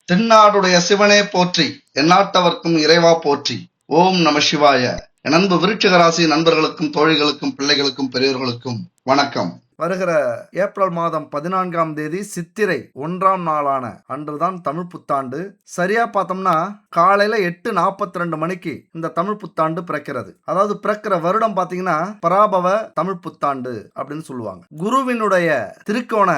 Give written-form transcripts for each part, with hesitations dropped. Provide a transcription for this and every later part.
தென்னாடுடைய சிவனே போற்றி, எந்நாட்டவர்க்கும் இறைவா போற்றி. ஓம் நம சிவாய. என் அன்பு விருச்சிக ராசி நண்பர்களுக்கும் தோழிகளுக்கும் பிள்ளைகளுக்கும் பெரியவர்களுக்கும் வணக்கம். வருகிற ஏப்ரல் மாதம் 14ஆம் தேதி சித்திரை 1ஆம் நாளான அன்றுதான் தமிழ் புத்தாண்டு. சரியா பார்த்தோம்னா காலையில 8:42 மணிக்கு இந்த தமிழ் புத்தாண்டு பிறக்கிறது. அதாவது பிறக்கிற வருடம் பாத்தீங்கன்னா பராபவ தமிழ் புத்தாண்டு அப்படின்னு சொல்லுவாங்க. குருவினுடைய திரிகோண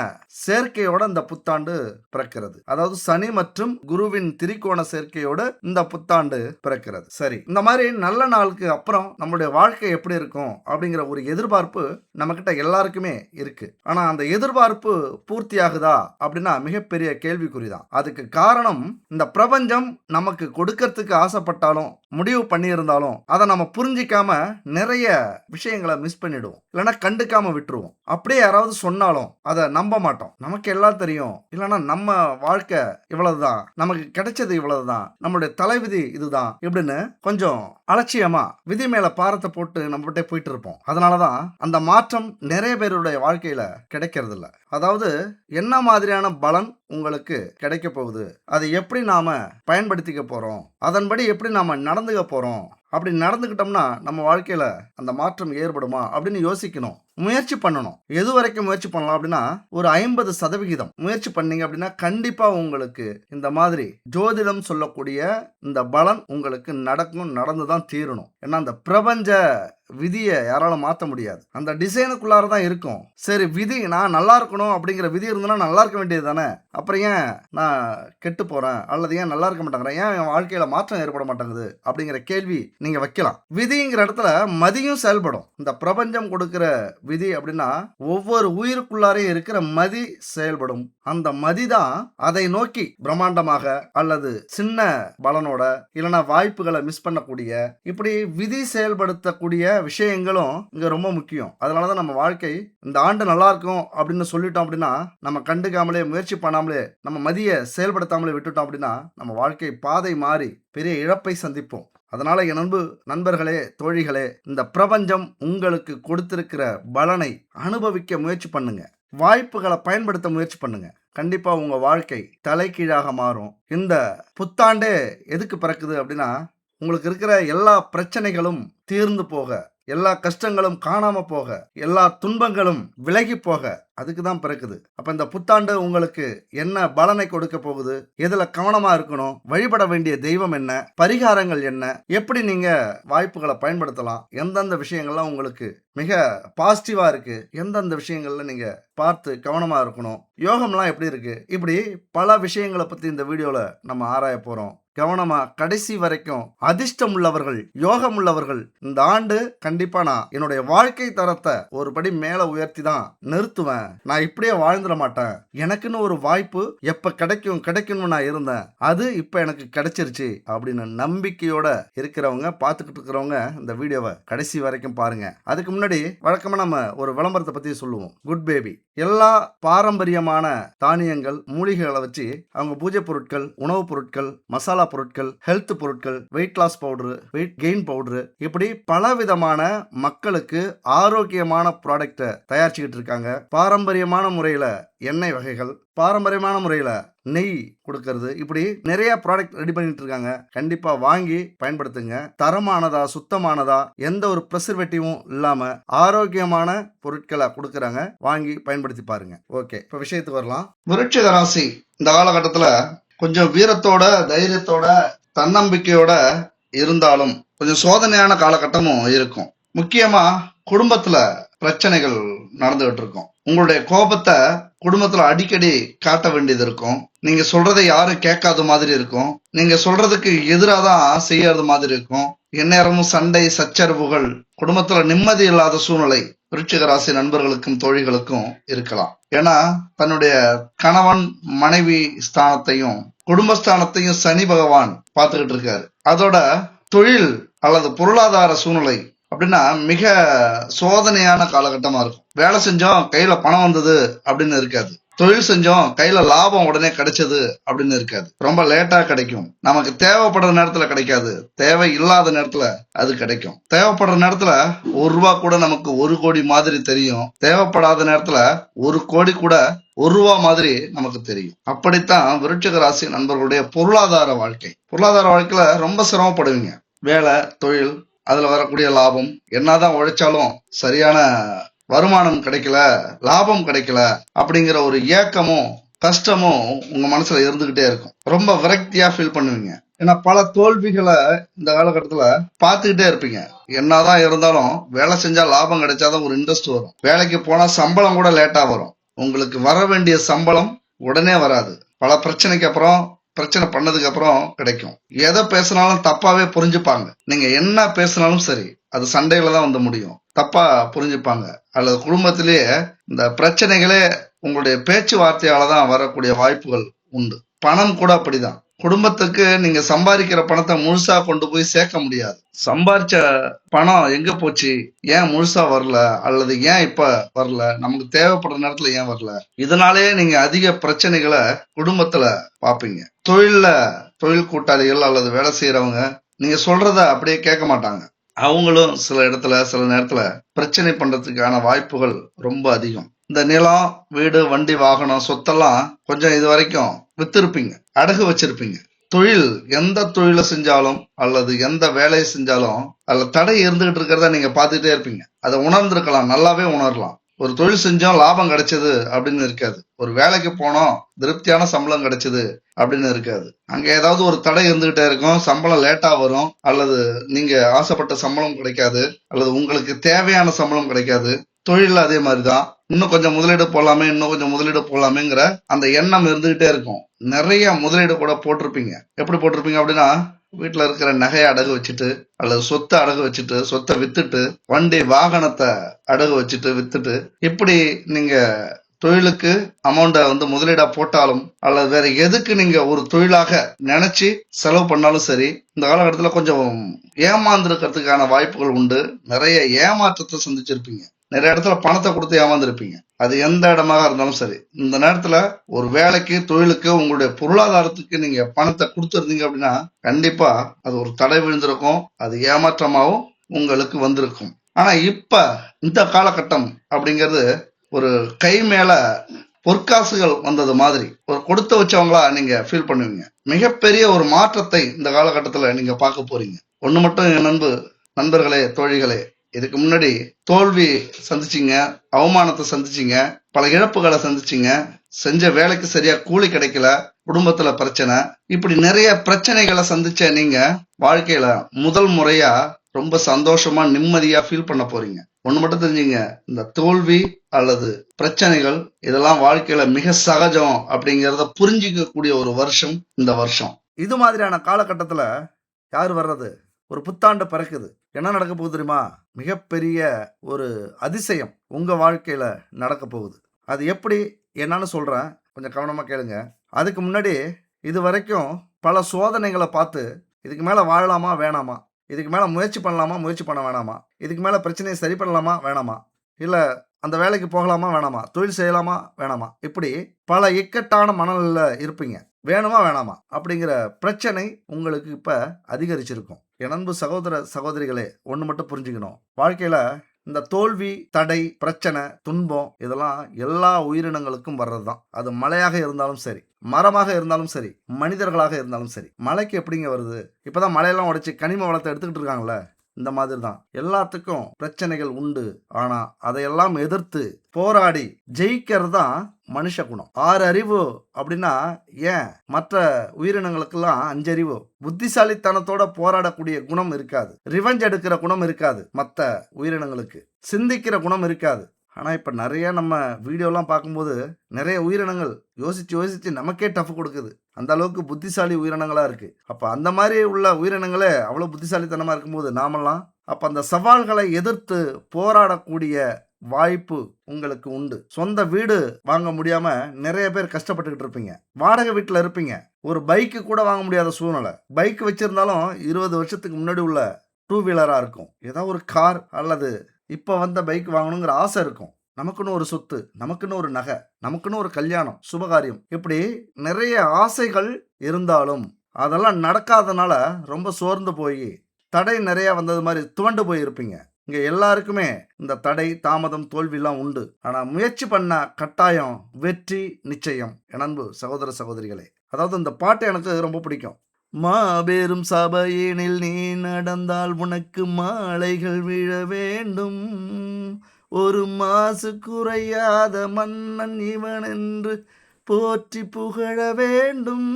சேர்க்கையோட இந்த புத்தாண்டு பிறக்கிறது. அதாவது சனி மற்றும் குருவின் திரிகோண சேர்க்கையோட இந்த புத்தாண்டு பிறக்கிறது. சரி, இந்த மாதிரி நல்ல நாளுக்கு அப்புறம் நம்மளுடைய வாழ்க்கை எப்படி இருக்கும் அப்படிங்கிற ஒரு எதிர்பார்ப்பு நம்ம கிட்ட எல்லாருக்குமே இருக்கு. ஆனா அந்த எதிர்பார்ப்பு பூர்த்தி ஆகுதா அப்படின்னா மிகப்பெரிய கேள்விக்குறிதான். அதுக்கு காரணம் இந்த பிரபஞ்சம் நமக்கு கொடுக்கறதுக்கு ஆசைப்பட்டாலும் முடிவு பண்ணியிருந்தாலும் அதை நம்ம புரிஞ்சிக்காம நிறைய விஷயங்களை மிஸ் பண்ணிடுவோம், இல்லைன்னா கண்டுக்காம விட்டுருவோம். அப்படியே யாராவது சொன்னாலும் அதை நம்ப மாட்டோம். நமக்கு எல்லாம் தெரியும், இல்லைன்னா நம்ம வாழ்க்கை இவ்வளவுதான், நமக்கு கிடைச்சது இவ்வளவுதான், நம்மளுடைய தலைவிதி இதுதான் இப்படின்னு கொஞ்சம் அலட்சியமா விதி மேல பாரத்தை போட்டு நம்மகிட்ட போயிட்டு இருப்போம். அதனாலதான் அந்த மாற்றம் நிறைய பேருடைய வாழ்க்கையில கிடைக்கிறது இல்ல. அதாவது என்ன மாதிரியான பலன் உங்களுக்கு கிடைக்க போகுது, அதை எப்படி நாம பயன்படுத்திக்க போறோம், அதன்படி எப்படி நாம நடந்துக்க போறோம், அப்படி நடந்துக்கிட்டோம்னா நம்ம வாழ்க்கையில அந்த மாற்றம் ஏற்படுமா அப்படின்னு யோசிக்கணும், முயற்சி பண்ணணும். எது வரைக்கும் முயற்சி பண்ணலாம் அப்படின்னா ஒரு 50% முயற்சி பண்ணீங்க அப்படின்னா கண்டிப்பா உங்களுக்கு இந்த மாதிரி ஜோதிடம் சொல்லக்கூடிய இந்த பலன் உங்களுக்கு நடந்துதான் தீரணும். ஏன்னா அந்த பிரபஞ்ச விதியை யாராலும் மாற்ற முடியாது, அந்த டிசைனுக்குள்ளார தான் இருக்கும். சரி, விதி நான் நல்லா இருக்கணும் அப்படிங்கிற விதி இருந்ததுன்னா நல்லா இருக்க வேண்டியது தானே, அப்புறம் ஏன் நான் கெட்டு போறேன் அல்லது ஏன் நல்லா இருக்க மாட்டேங்கிறேன், ஏன் என் வாழ்க்கையில மாற்றம் ஏற்பட மாட்டேங்குது அப்படிங்கிற கேள்வி நீங்க வைக்கலாம். விதிங்கிற இடத்துல மதியும் செயல்படும். இந்த பிரபஞ்சம் கொடுக்கிற விதி அப்படின்னா ஒவ்வொரு உயிருக்குள்ளாரே இருக்கிற மதி செயல்படும். அந்த மதிதான் அதை நோக்கி பிரம்மாண்டமாக அல்லது சின்ன பலனோட இல்லைன்னா வாய்ப்புகளை மிஸ் பண்ணக்கூடிய இப்படி விதி செயல்படுத்தக்கூடிய விஷயங்களும் இங்க ரொம்ப முக்கியம். அதனாலதான் நம்ம வாழ்க்கை இந்த ஆண்டு நல்லா இருக்கும் அப்படின்னு சொல்லிட்டோம் அப்படின்னா நம்ம கண்டுக்காமலே முயற்சி பண்ணாமலே நம்ம மதியை செயல்படுத்தாமலே விட்டுட்டோம் அப்படின்னா நம்ம வாழ்க்கை பாதை மாறி பெரிய இழப்பை சந்திப்போம். அதனால என் அன்பு நண்பர்களே, தோழிகளே, இந்த பிரபஞ்சம் உங்களுக்கு கொடுத்திருக்கிற பலனை அனுபவிக்க முயற்சி பண்ணுங்க, வாய்ப்புகளை பயன்படுத்த முயற்சி பண்ணுங்க. கண்டிப்பா உங்க வாழ்க்கை தலைகீழாக மாறும். இந்த புத்தாண்டே எதுக்கு பிறக்குது அப்படின்னா உங்களுக்கு இருக்கிற எல்லா பிரச்சனைகளும் தீர்ந்து போக, எல்லா கஷ்டங்களும் காணாம போக, எல்லா துன்பங்களும் விலகி போக, அதுக்கு தான் பிறக்குது. அப்ப இந்த புத்தாண்டு உங்களுக்கு என்ன பலனை கொடுக்க போகுது, எதுல கவனமா இருக்கணும், வழிபட வேண்டிய தெய்வம் என்ன, பரிகாரங்கள் என்ன, எப்படி நீங்க வாய்ப்புகளை பயன்படுத்தலாம், எந்தெந்த விஷயங்கள்லாம் உங்களுக்கு மிக பாசிட்டிவா இருக்கு, எந்தெந்த விஷயங்கள்ல நீங்க பார்த்து கவனமா இருக்கணும், யோகம்லாம் எப்படி இருக்கு, இப்படி பல விஷயங்களை பத்தி இந்த வீடியோல நம்ம ஆராய போறோம். கவனமா கடைசி வரைக்கும் அதிர்ஷ்டம் உள்ளவர்கள், யோகம் உள்ளவர்கள் இந்த ஆண்டு கண்டிப்பா நான் என்னுடைய வாழ்க்கை தரத்தை ஒரு படி மேல உயர்த்தி தான் நிறுத்துவேன். நான் இப்படியே வாழ்ந்துட மாட்டேன், எனக்குன்னு ஒரு வாய்ப்பு எப்ப கிடைக்கும்னு நான் இருந்தேன், அது இப்ப எனக்கு கிடைச்சிருச்சு அப்படின்னு நம்பிக்கையோட இருக்கிறவங்க, பார்த்துக்கிட்டு இருக்கிறவங்க இந்த வீடியோவை கடைசி வரைக்கும் பாருங்க. அதுக்கு முன்னாடி வழக்கமா நம்ம ஒரு விளம்பரத்தை பத்தி சொல்லுவோம். குட் பேபி எல்லா பாரம்பரியமான தானியங்கள் மூலிகைகளை வச்சு அவங்க பூஜை பொருட்கள், உணவுப் பொருட்கள், மசாலா பொருட்கள், ஹெல்த் பொருட்கள், weight loss powder, weight gain powder, இப்படி பல விதமான மக்களுக்கு ஆரோக்கியமான ப்ராடக்ட்டை தயாரிச்சுக்கிட்டு இருக்காங்க. பாரம்பரியமான முறையில எண்ணெய் வகைகள், பாரம்பரியமான முறையில நெய் கொடுக்கறது, இப்படி நிறைய ப்ராடக்ட் ரெடி பண்ணிட்டு இருக்காங்க. கண்டிப்பா வாங்கி பயன்படுத்துங்க. தரமானதா, சுத்தமானதா, எந்த ஒரு ப்ரிசர்வேட்டிவும் இல்லாம ஆரோக்கியமான பொருட்களை கொடுக்கறாங்க. வாங்கி பயன்படுத்தி பாருங்க. ஓகே, இப்ப விஷயத்துக்கு வரலாம். விருச்சிக ராசி இந்த காலகட்டத்துல கொஞ்சம் வீரத்தோட, தைரியத்தோட, தன்னம்பிக்கையோட இருந்தாலும் கொஞ்சம் சோதனையான காலகட்டமும் இருக்கும். முக்கியமா குடும்பத்துல பிரச்சனைகள் நடந்துகிட்டு இருக்கும். உங்களுடைய கோபத்தை குடும்பத்துல அடிக்கடி காட்ட வேண்டியது இருக்கும். நீங்க சொல்றதை யாரும் கேட்காத மாதிரி இருக்கும். நீங்க சொல்றதுக்கு எதிராக தான் செய்யறது மாதிரி இருக்கும். எந்நேரமும் சண்டை சச்சரவுகள், குடும்பத்துல நிம்மதி இல்லாத சூழ்நிலை விருச்சிக ராசி நண்பர்களுக்கும் தோழிகளுக்கும் இருக்கலாம். ஏன்னா தன்னுடைய கணவன் மனைவி ஸ்தானத்தையும் குடும்பஸ்தானத்தையும் சனி பகவான் பார்த்துக்கிட்டு இருக்காரு. அதோட தொழில் அல்லது பொருளாதார சூழ்நிலை அப்படின்னா மிக சோதனையான காலகட்டமா இருக்கும். வேலை செஞ்சோம் கையில பணம் வந்தது அப்படின்னு இருக்காது. தொழில் செஞ்சோம் கையில லாபம் உடனே கிடைச்சது அப்படின்னு இருக்காது. ரொம்ப லேட்டா கிடைக்கும். நமக்கு தேவைப்படுற நேரத்துல கிடைக்காது. தேவை இல்லாத நேரத்துல அது கிடைக்கும். தேவைப்படுற நேரத்துல ₹1 கூட நமக்கு 1 கோடி மாதிரி தெரியும். தேவைப்படாத நேரத்துல 1 கோடி கூட ₹1 மாதிரி நமக்கு தெரியும். அப்படித்தான் விருச்சிக ராசி நண்பர்களுடைய பொருளாதார வாழ்க்கை. பொருளாதார வாழ்க்கையில ரொம்ப சிரமப்படுவீங்க. வேலை, தொழில், அதுல வரக்கூடிய லாபம், என்னதான் உழைச்சாலும் சரியான வருமானம் கிடைக்கல, லாபம் கிடைக்கல அப்படிங்கிற ஒரு ஏக்கமும் கஷ்டமும் உங்க மனசுல இருந்துகிட்டே இருக்கும். ரொம்ப விரக்தியா ஃபீல் பண்ணுவீங்க. ஏன்னா பல தோல்விகளை இந்த காலகட்டத்துல பார்த்துக்கிட்டே இருப்பீங்க. என்னதான் இருந்தாலும் வேலை செஞ்சா லாபம் கிடைச்சாதான் ஒரு இன்ட்ரெஸ்ட் வரும். வேலைக்கு போனா சம்பளம் கூட லேட்டா வரும். உங்களுக்கு வர வேண்டிய சம்பளம் உடனே வராது. பல பிரச்சனைக்கு அப்புறம், பிரச்சனை பண்ணதுக்கு அப்புறம் கிடைக்கும். எதை பேசினாலும் தப்பாவே புரிஞ்சுப்பாங்க. நீங்க என்ன பேசினாலும் சரி, அது சண்டையில தான் வந்து முடியும். தப்பா புரிஞ்சுப்பாங்க. அல்லது குடும்பத்திலேயே இந்த பிரச்சனைகளே உங்களுடைய பேச்சுவார்த்தையால தான் வரக்கூடிய வாய்ப்புகள் உண்டு. பணம் கூட அப்படிதான். குடும்பத்துக்கு நீங்க சம்பாதிக்கிற பணத்தை முழுசா கொண்டு போய் சேர்க்க முடியாது. சம்பாரிச்ச பணம் எங்க போச்சு, ஏன் முழுசா வரல, அல்லது ஏன் இப்ப வரல, நமக்கு தேவைப்படுற நேரத்துல ஏன் வரல, இதனாலேயே நீங்க அதிக பிரச்சனைகளை குடும்பத்துல பாப்பீங்க. தொழில் கூட்டாளிகள் அல்லது வேலை செய்யறவங்க நீங்க சொல்றத அப்படியே கேட்க மாட்டாங்க. அவங்களும் சில இடத்துல சில நேரத்துல பிரச்சனை பண்றதுக்கான வாய்ப்புகள் ரொம்ப அதிகம். இந்த நிலம், வீடு, வண்டி, வாகனம், சொத்தெல்லாம் கொஞ்சம் இது வரைக்கும் வித்திருப்பீங்க, அடகு வச்சிருப்பீங்க. எந்த தொழிலை செஞ்சாலும் அல்லது எந்த வேலையை செஞ்சாலும் அதுல தடை இருந்துகிட்டு இருக்கிறத நீங்க பார்த்துட்டே இருப்பீங்க. அதை உணர்ந்திருக்கலாம், நல்லாவே உணரலாம். ஒரு தொழில் செஞ்சோம் லாபம் கிடைச்சது அப்படின்னு இருக்காது. ஒரு வேலைக்கு போனோம் திருப்தியான சம்பளம் கிடைச்சது அப்படின்னு இருக்காது. அங்க ஏதாவது ஒரு தடை இருந்துகிட்டே இருக்கும். சம்பளம் லேட்டா வரும், அல்லது நீங்க ஆசைப்பட்ட சம்பளம் கிடைக்காது, அல்லது உங்களுக்கு தேவையான சம்பளம் கிடைக்காது. தொழில அதே மாதிரிதான். இன்னும் கொஞ்சம் முதலீடு போடலாமேங்கிற அந்த எண்ணம் இருந்துகிட்டே இருக்கும். நிறைய முதலீடு கூட போட்டிருப்பீங்க. எப்படி போட்டிருப்பீங்க அப்படின்னா, வீட்டுல இருக்கிற நகையை அடகு வச்சுட்டு, அல்லது சொத்தை அடகு வச்சுட்டு, சொத்தை வித்துட்டு, வண்டி வாகனத்தை அடகு வச்சுட்டு வித்துட்டு, இப்படி நீங்க தொழிலுக்கு அமௌண்ட வந்து முதலீடா போட்டாலும் அல்லது வேற எதுக்கு நீங்க ஒரு தொழிலாக நினைச்சு செலவு பண்ணாலும் சரி, இந்த காலகட்டத்துல கொஞ்சம் ஏமாந்துருக்கிறதுக்கான வாய்ப்புகள் உண்டு. நிறைய ஏமாற்றத்தை சந்திச்சிருப்பீங்க. நிறைய இடத்துல பணத்தை கொடுத்து ஏமாந்துருப்பீங்க. அது எந்த இடமாக இருந்தாலும் சரி, இந்த நேரத்துல ஒரு வேலைக்கு, தொழிலுக்கு, உங்களுடைய பொருளாதாரத்துக்கு நீங்க பணத்தை கொடுத்துருந்தீங்க அப்படின்னா கண்டிப்பா அது ஒரு தடை விழுந்திருக்கும். அது ஏமாற்றமாவும் உங்களுக்கு வந்திருக்கும். ஆனா இப்ப இந்த காலகட்டம் அப்படிங்கிறது ஒரு கை மேல பொற்காசுகள் வந்தது மாதிரி ஒரு கொடுத்து வச்சவங்களா நீங்க ஃபீல் பண்ணுவீங்க. மிகப்பெரிய ஒரு மாற்றத்தை இந்த காலகட்டத்துல நீங்க பார்க்க போறீங்க. ஒண்ணு மட்டும் என் நண்பர்களே, தோழிகளே, இதுக்கு முன்னாடி தோல்வி சந்திச்சீங்க, அவமானத்தை சந்திச்சீங்க, பல இழப்புகளை சந்திச்சீங்க, செஞ்ச வேலைக்கு சரியா கூலி கிடைக்கல, குடும்பத்துல பிரச்சனை, இப்படி நிறைய பிரச்சனைகளை சந்திச்ச நீங்க வாழ்க்கையில முதல் முறையா ரொம்ப சந்தோஷமா நிம்மதியா ஃபீல் பண்ண போறீங்க. ஒண்ணு மட்டும் தெரிஞ்சுங்க, இந்த தோல்வி அல்லது பிரச்சனைகள் இதெல்லாம் வாழ்க்கையில மிக சகஜம் அப்படிங்கறத புரிஞ்சிக்க கூடிய ஒரு வருஷம் இந்த வருஷம். இது மாதிரியான காலகட்டத்துல யார் வர்றது? ஒரு புத்தாண்டு பிறக்குது. என்ன நடக்க போகுது தெரியுமா? மிகப்பெரிய ஒரு அதிசயம் உங்க வாழ்க்கையில நடக்க போகுது. அது எப்படி என்னன்னு சொல்றேன், கொஞ்சம் கவனமா கேளுங்க. அதுக்கு முன்னாடி இது வரைக்கும் பல சோதனைகளை பார்த்து இதுக்கு மேல வாழலாமா வேணாமா, இதுக்கு மேல முயற்சி பண்ணலாமா முயற்சி பண்ண வேணாமா, இதுக்கு மேல பிரச்சனையை சரி பண்ணலாமா வேணாமா, இல்ல அந்த வேலைக்கு போகலாமா வேணாமா, தொழில் செய்யலாமா வேணாமா, இப்படி பல இக்கட்டான மனநிலையில இருப்பீங்க. வேணுமா வேணாமா அப்படிங்கிற பிரச்சனை உங்களுக்கு இப்ப அதிகரிச்சிருக்கும். என் அன்பு சகோதர சகோதரிகளே, ஒண்ணு மட்டும் புரிஞ்சுக்கணும். வாழ்க்கையில இந்த தோல்வி, தடை, பிரச்சனை, துன்பம் இதெல்லாம் எல்லா உயிரினங்களுக்கும் வர்றதுதான். அது மலையாக இருந்தாலும் சரி, மரமாக இருந்தாலும் சரி, மனிதர்களாக இருந்தாலும் சரி. மலைக்கு எப்படிங்க வருது? இப்பதான் மலையெல்லாம் உடைச்சு கனிம வளத்தை எடுத்துக்கிட்டு இருக்காங்கல்ல, இந்த மாதிரி தான் எல்லாத்துக்கும் பிரச்சனைகள் உண்டு. ஆனா அதையெல்லாம் எதிர்த்து போராடி ஜெயிக்கிறது தான் மனுஷ குணம். 6 அறிவு அப்படின்னா ஏன் மற்ற உயிரினங்களுக்கெல்லாம் 5 அறிவு? புத்திசாலித்தனத்தோட போராடக்கூடிய குணம் இருக்காது, ரிவெஞ்ச் எடுக்கிற குணம் இருக்காது, மற்ற உயிரினங்களுக்கு சிந்திக்கிற குணம் இருக்காது. ஆனா இப்ப நிறைய நம்ம வீடியோலாம் பார்க்கும்போது நிறைய உயிரினங்கள் யோசிச்சு நமக்கே டஃப் கொடுக்குது. அந்த அளவுக்கு புத்திசாலி உயிரினங்களா இருக்கு. அப்ப அந்த மாதிரி உள்ள உயிரினங்களே அவ்வளவு புத்திசாலித்தனமா இருக்கும்போது நாமெல்லாம் அப்ப அந்த சவால்களை எதிர்த்து போராடக்கூடிய வாய்ப்பு உங்களுக்கு உண்டு. சொந்த வீடு வாங்க முடியாம நிறைய பேர் கஷ்டப்பட்டுக்கிட்டு இருப்பீங்க. வாடகை வீட்டுல இருப்பீங்க. ஒரு பைக்கு கூட வாங்க முடியாத சூழ்நிலை. பைக் வச்சிருந்தாலும் 20 வருஷத்துக்கு முன்னாடி உள்ள 2 வீலரா இருக்கும். ஏதாவது ஒரு கார் அல்லது இப்ப வந்த பைக் வாங்கணுங்கிற ஆசை இருக்கும். நமக்குன்னு ஒரு சொத்து, நமக்குன்னு ஒரு நகை, நமக்குன்னு ஒரு கல்யாணம், சுபகாரியம், இப்படி நிறைய ஆசைகள் இருந்தாலும் அதெல்லாம் நடக்காதனால ரொம்ப சோர்ந்து போய் தடை நிறைய வந்தது மாதிரி துவண்டு போயிருப்பீங்க. இங்க எல்லாருக்குமே இந்த தடை, தாமதம், தோல்விலாம் உண்டு. ஆனா முயற்சி பண்ண கட்டாயம் வெற்றி நிச்சயம். என் அன்பு சகோதர சகோதரிகளே, அதாவது இந்த பாட்டு எனக்கு ரொம்ப பிடிக்கும். மாபெரும் சபையினில் நீ நடந்தால் உனக்கு மாலைகள் விழ வேண்டும், ஒரு மாசு குறையாத மன்னன் இவன் என்று போற்றி புகழ வேண்டும்.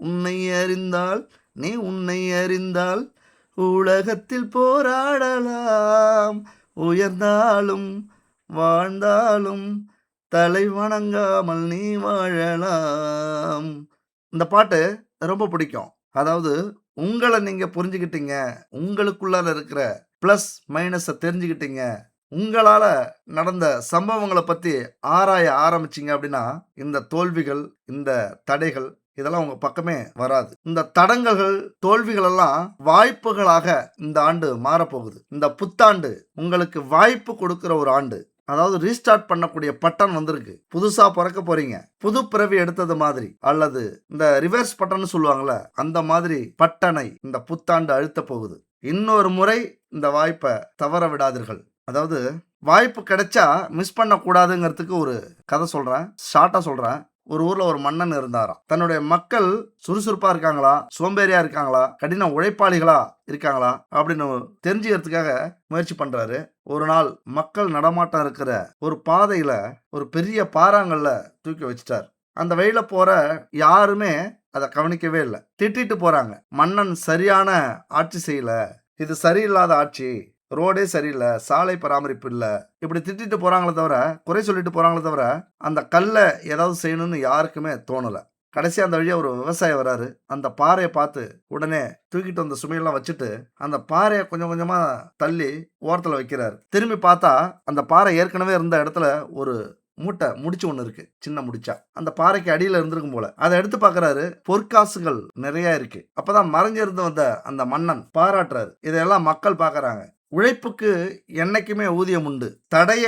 உன்னை அறிந்தால் நீ உன்னை அறிந்தால் உலகத்தில் போராடலாம், உயர்ந்தாலும் வாழ்ந்தாலும் தலை வணங்காமல் நீ வாழலாம். இந்த பாட்டு ரொம்ப பிடிக்கும். அதாவது உங்களை நீங்க புரிஞ்சுக்கிட்டீங்க, உங்களுக்குள்ளார இருக்கிற பிளஸ் மைனஸை தெரிஞ்சுக்கிட்டீங்க, உங்களால நடந்த சம்பவங்களை பத்தி ஆராய ஆரம்பிச்சிங்க அப்படின்னா இந்த தோல்விகள், இந்த தடைகள் இதெல்லாம் உங்க பக்கமே வராது. இந்த தடங்கல்கள், தோல்விகள் எல்லாம் வாய்ப்புகளாக இந்த ஆண்டு மாறப்போகுது. இந்த புத்தாண்டு உங்களுக்கு வாய்ப்பு கொடுக்கிற ஒரு ஆண்டு. அதாவது ரீஸ்டார்ட் பண்ணக்கூடிய பட்டன் வந்திருக்கு. புதுசா பிறக்க போறீங்க, புது பிறவி எடுத்தது மாதிரி, அல்லது இந்த ரிவர்ஸ் பட்டன் சொல்லுவாங்கல்ல, அந்த மாதிரி பட்டனை இந்த புத்தாண்டு அழுத்த போகுது. இன்னொரு முறை இந்த வாய்ப்பை தவற விடாதீர்கள். அதாவது வாய்ப்பு கிடைச்சா மிஸ் பண்ணக்கூடாதுங்கிறதுக்கு ஒரு கதை சொல்றேன், ஷார்ட்டா சொல்றேன். ஒரு ஊர்ல ஒரு மன்னன் இருந்தாராம். தன்னுடைய மக்கள் சுறுசுறுப்பா இருக்காங்களா, சோம்பேறியா இருக்காங்களா, கடின உழைப்பாளிகளா இருக்காங்களா அப்படின்னு தெரிஞ்சுக்கிறதுக்காக முயற்சி பண்றாரு. ஒரு நாள் மக்கள் நடமாட்டம் இருக்கிற ஒரு பாதையில ஒரு பெரிய பாறாங்கல்ல தூக்கி வச்சிட்டார். அந்த வழியில போற யாருமே அதை கவனிக்கவே இல்லை. திட்டிட்டு போறாங்க, மன்னன் சரியான ஆட்சி செய்யல, இது சரியில்லாத ஆட்சி, ரோடே சரியில்லை, சாலை பராமரிப்பு இல்லை, இப்படி திட்டிட்டு போறாங்களே தவிர, குறை சொல்லிட்டு போறாங்களே தவிர அந்த கல்லை ஏதாவது செய்யணும்னு யாருக்குமே தோணலை. கடைசி அந்த வழியா ஒரு விவசாயி வராரு. அந்த பாறையை பார்த்து உடனே தூக்கிட்டு வந்த சுமையெல்லாம் வச்சுட்டு அந்த பாறையை கொஞ்சம் கொஞ்சமா தள்ளி ஓரத்துல வைக்கிறாரு. திரும்பி பார்த்தா அந்த பாறை ஏற்கனவே இருந்த இடத்துல ஒரு மூட்டை முடிச்சு ஒண்ணு இருக்கு, சின்ன முடிச்சா. அந்த பாறைக்கு அடியில இருந்திருக்கும் போல. அதை எடுத்து பாக்குறாரு, பொற்காசுகள் நிறைய இருக்கு. அப்பதான் மறைஞ்சிருந்து வந்த அந்த மன்னன் பாராட்டுறாரு. இதையெல்லாம் மக்கள் பாக்குறாங்க. உழைப்புக்கு என்னைக்குமே ஊதியம் உண்டு. தடைய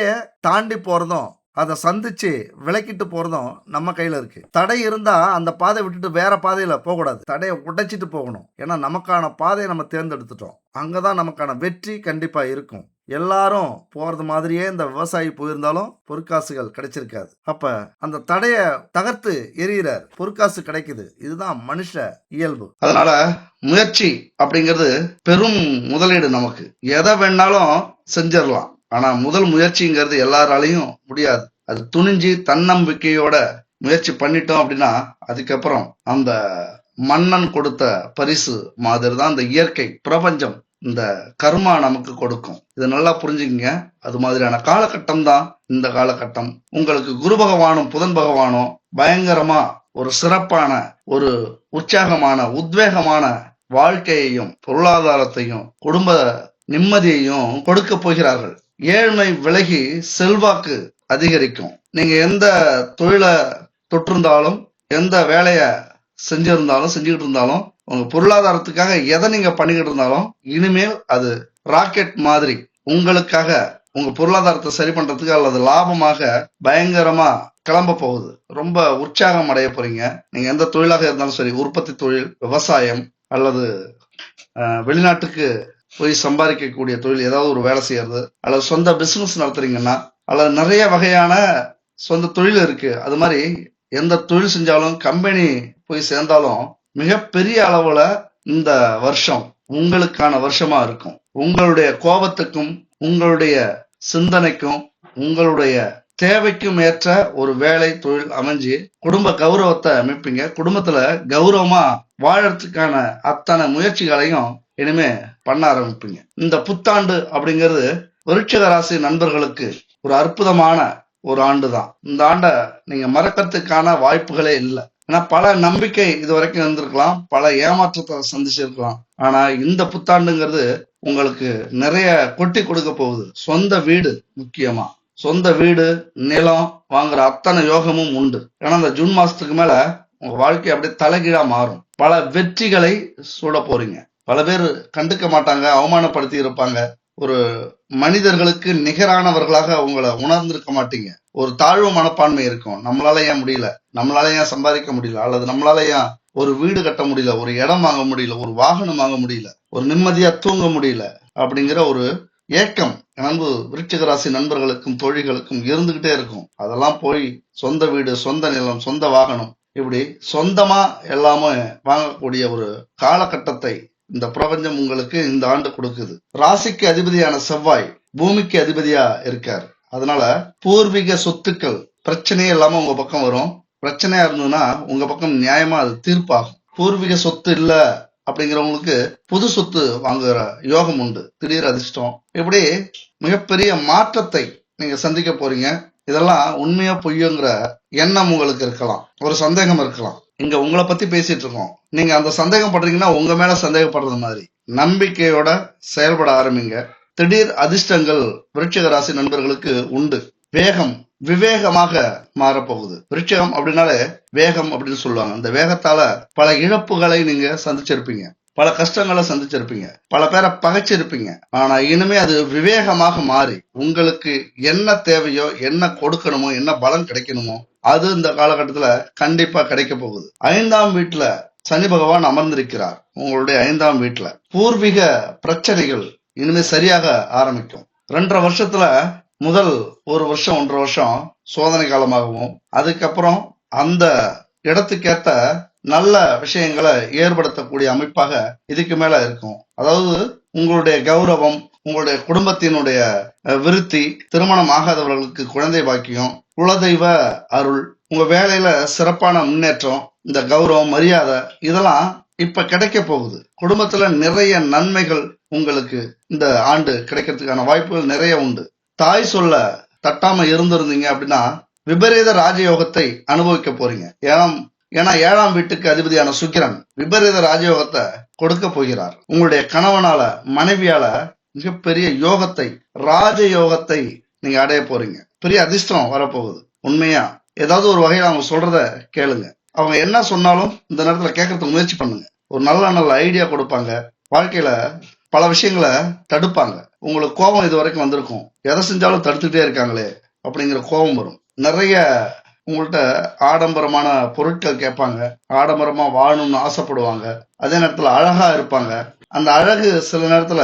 தாண்டி போறதும் அதை சந்திச்சு விலக்கிட்டு போறதும் நம்ம கையில இருக்கு. தடை இருந்தா அந்த பாதை விட்டுட்டு வேற பாதையில போகக்கூடாது, தடையை உடைச்சிட்டு போகணும். ஏன்னா நமக்கான பாதையை நம்ம தேர்ந்தெடுத்துட்டோம், அங்கதான் நமக்கான வெற்றி கண்டிப்பா இருக்கும். எல்லாரும் போறது மாதிரியே இந்த விவசாயி போயிருந்தாலும் பொற்காசுகள் கிடைச்சிருக்காது. அப்ப அந்த தடைய தகர்த்து எறிகிறார், பொற்காசு கிடைக்குது. இதுதான் மனுஷ இயல்பு. அதனால முயற்சி அப்படிங்கிறது பெரும் முதலீடு. நமக்கு எதை வேணாலும் செஞ்சிடலாம், ஆனா முதல் முயற்சிங்கிறது எல்லாராலையும் முடியாது. அது துணிஞ்சு தன்னம்பிக்கையோட முயற்சி பண்ணிட்டோம் அப்படின்னா அதுக்கப்புறம் அந்த மன்னன் கொடுத்த பரிசு மாதிரி தான் இந்த இயற்கை பிரபஞ்சம், இந்த கர்மா நமக்கு கொடுக்கும். இதை நல்லா புரிஞ்சுக்கங்க. அது மாதிரியான காலகட்டம் தான் இந்த காலகட்டம். உங்களுக்கு குரு பகவானும் புதன் பகவானும் பயங்கரமா ஒரு சிறப்பான, ஒரு உற்சாகமான, உத்வேகமான வாழ்க்கையையும் பொருளாதாரத்தையும் குடும்ப நிம்மதியையும் கொடுக்க போகிறார்கள். ஏழ்மை விலகி செல்வாக்கு அதிகரிக்கும். நீங்க எந்த தொழிலை தொற்றிருந்தாலும், எந்த வேலைய செஞ்சுக்கிட்டு இருந்தாலும், உங்க பொருளாதாரத்துக்காக எதை நீங்க பண்ணிக்கிட்டு இருந்தாலும் இனிமேல் அது ராக்கெட் மாதிரி உங்களுக்காக உங்க பொருளாதாரத்தை சரி பண்றதுக்கு அல்லது லாபமாக பயங்கரமா கிளம்ப போகுது. ரொம்ப உற்சாகம் அடைய போறீங்க. நீங்க எந்த தொழிலாக இருந்தாலும் சரி, உற்பத்தி தொழில், விவசாயம், அல்லது வெளிநாட்டுக்கு போய் சம்பாதிக்கக்கூடிய தொழில், ஏதாவது ஒரு வேலை செய்யறது, அல்லது சொந்த பிசினஸ் நடத்துறீங்கன்னா, அல்லது நிறைய வகையான சொந்த தொழில் இருக்கு. அது மாதிரி எந்த தொழில் செஞ்சாலும், கம்பெனி போய் சேர்ந்தாலும் மிகப்பெரிய அளவுல இந்த வருஷம் உங்களுக்கான வருஷமா இருக்கும். உங்களுடைய கோபத்துக்கும், உங்களுடைய சிந்தனைக்கும், உங்களுடைய தேவைக்கும் ஏற்ற ஒரு வேலை தொழில் அமைஞ்சு குடும்ப கௌரவத்தை அமைப்பீங்க. குடும்பத்துல கௌரவமா வாழறதுக்கான அத்தனை முயற்சிகளையும் இனிமே பண்ண ஆரம்பிப்பீங்க. இந்த புத்தாண்டு அப்படிங்கிறது விருச்சிக ராசி நண்பர்களுக்கு ஒரு அற்புதமான ஒரு ஆண்டு தான். இந்த ஆண்டை நீங்க மறக்கிறதுக்கான வாய்ப்புகளே இல்லை. ஏன்னா பல நம்பிக்கை இது வரைக்கும் இருந்திருக்கலாம், பல ஏமாற்றத்தை சந்திச்சிருக்கலாம். ஆனா இந்த புத்தாண்டுங்கிறது உங்களுக்கு நிறைய கொட்டி கொடுக்க போகுது. சொந்த வீடு, முக்கியமா சொந்த வீடு, நிலம் வாங்குற அத்தனை யோகமும் உண்டு. ஏன்னா இந்த ஜூன் மாசத்துக்கு மேல உங்க வாழ்க்கை அப்படியே தலைகீழா மாறும். பல வெற்றிகளை சூட போறீங்க. பல பேர் கண்டுக்க மாட்டாங்க, அவமானப்படுத்தி இருப்பாங்க. ஒரு மனிதர்களுக்கு நிகரானவர்களாக உங்களை உணர்ந்திருக்க மாட்டீங்க. ஒரு தாழ்வு மனப்பான்மை இருக்கும். நம்மளால ஏன் முடியல, நம்மளால ஏன் சம்பாதிக்க முடியல, அல்லது நம்மளால ஏன் ஒரு வீடு கட்ட முடியல, ஒரு இடம் வாங்க முடியல, ஒரு வாகனம் வாங்க முடியல, ஒரு நிம்மதியா தூங்க முடியல அப்படிங்கிற ஒரு ஏக்கம் அன்பு விருச்சிக ராசி நண்பர்களுக்கும் தோழிகளுக்கும் இருந்துகிட்டே இருக்கும். அதெல்லாம் போய் சொந்த வீடு, சொந்த நிலம், சொந்த வாகனம், இப்படி சொந்தமா எல்லாமே வாங்கக்கூடிய ஒரு காலகட்டத்தை இந்த பிரபஞ்சம் உங்களுக்கு இந்த ஆண்டு கொடுக்குது. ராசிக்கு அதிபதியான செவ்வாய் பூமிக்கு அதிபதியா இருக்கார். அதனால பூர்வீக சொத்துக்கள் பிரச்சனையே இல்லாம உங்க பக்கம் வரும். பிரச்சனையா இருந்ததுன்னா உங்க பக்கம் நியாயமா அது தீர்ப்பாகும். பூர்வீக சொத்து இல்ல அப்படிங்கிறவங்களுக்கு புது சொத்து வாங்குற யோகம் உண்டு, திடீர் அதிர்ஷ்டம். இப்படி மிகப்பெரிய மாற்றத்தை நீங்க சந்திக்க போறீங்க. இதெல்லாம் உண்மையா பொய்யுங்கிற எண்ணம் உங்களுக்கு இருக்கலாம், ஒரு சந்தேகம் இருக்கலாம். இங்க உங்களை பத்தி பேசிட்டு இருக்கோம், நீங்க அந்த சந்தேகம் பண்றீங்கன்னா உங்க மேல சந்தேகப்படுறது மாதிரி. நம்பிக்கையோட செயல்பட ஆரம்பிங்க. திடீர் அதிர்ஷ்டங்கள் விருச்சிக ராசி நண்பர்களுக்கு உண்டு. வேகம் விவேகமாக மாறப்போகுது. விருச்சிகம் அப்படின்னாலே வேகம் அப்படின்னு சொல்லுவாங்க. அந்த வேகத்தால பல இழப்புகளை நீங்க சந்திச்சிருப்பீங்க, பல கஷ்டங்களை சந்திச்சிருப்பீங்க, பல பேரை பகைச்சிருப்பீங்க. ஆனா இனிமே அது விவேகமாக மாறி உங்களுக்கு என்ன தேவையோ, என்ன கொடுக்கணுமோ, என்ன பலன் கிடைக்கணுமோ அது இந்த காலகட்டத்துல கண்டிப்பா கிடைக்க போகுது. 5ஆம் வீட்டுல சனி பகவான் அமர்ந்திருக்கிறார். உங்களுடைய 5ஆம் வீட்டுல பூர்வீக பிரச்சனைகள் இனிமே சரியாக ஆரம்பிக்கும். 2.5 வருஷத்துல முதல் 1 வருஷம் 1.5 வருஷம் சோதனை காலமாகவும், அதுக்கப்புறம் அந்த இடத்துக்கேத்த நல்ல விஷயங்களை ஏற்படுத்தக்கூடிய அமைப்பாக இதுக்கு மேல இருக்கும். அதாவது உங்களுடைய கௌரவம், உங்களுடைய குடும்பத்தினுடைய விருத்தி, திருமணம் ஆகாதவர்களுக்கு குழந்தை பாக்கியம், குலதெய்வ அருள், உங்க வேலையில சிறப்பான முன்னேற்றம், இந்த கௌரவம், மரியாதை இதெல்லாம் இப்ப கிடைக்க போகுது. குடும்பத்துல நிறைய நன்மைகள் உங்களுக்கு இந்த ஆண்டு கிடைக்கிறதுக்கான வாய்ப்புகள் நிறைய உண்டு. தாய் சொல்ல தட்டாம இருந்திருந்தீங்க அப்படின்னா விபரீத ராஜயோகத்தை அனுபவிக்க போறீங்க. ஏன்னா 7ஆம் வீட்டுக்கு அதிபதியான சுக்கிரன் விபரீத ராஜயோகத்தை கொடுக்க போகிறார். உங்களுடைய கணவனால, மனைவியால மிகப்பெரிய யோகத்தை, ராஜயோகத்தை நீங்க அடைய போறீங்க. பெரிய அதிர்ஷ்டம் வரப்போகுது. உண்மையா ஏதாவது ஒரு வகையில அவங்க சொல்றத கேளுங்க. அவங்க என்ன சொன்னாலும் இந்த நேரத்துல கேட்கறதுக்கு முயற்சி பண்ணுங்க. ஒரு நல்ல ஐடியா கொடுப்பாங்க. வாழ்க்கையில பல விஷயங்களை தடுப்பாங்க. உங்களுக்கு கோபம் இது வரைக்கும் வந்திருக்கும், எதை செஞ்சாலும் தடுத்துட்டே இருக்காங்களே அப்படிங்கிற கோபம் வரும். நிறைய உங்கள்கிட்ட ஆடம்பரமான பொருட்கள் கேட்பாங்க, ஆடம்பரமா வாழணும்னு ஆசைப்படுவாங்க. அதே நேரத்துல அழகா இருப்பாங்க. அந்த அழகு சில நேரத்துல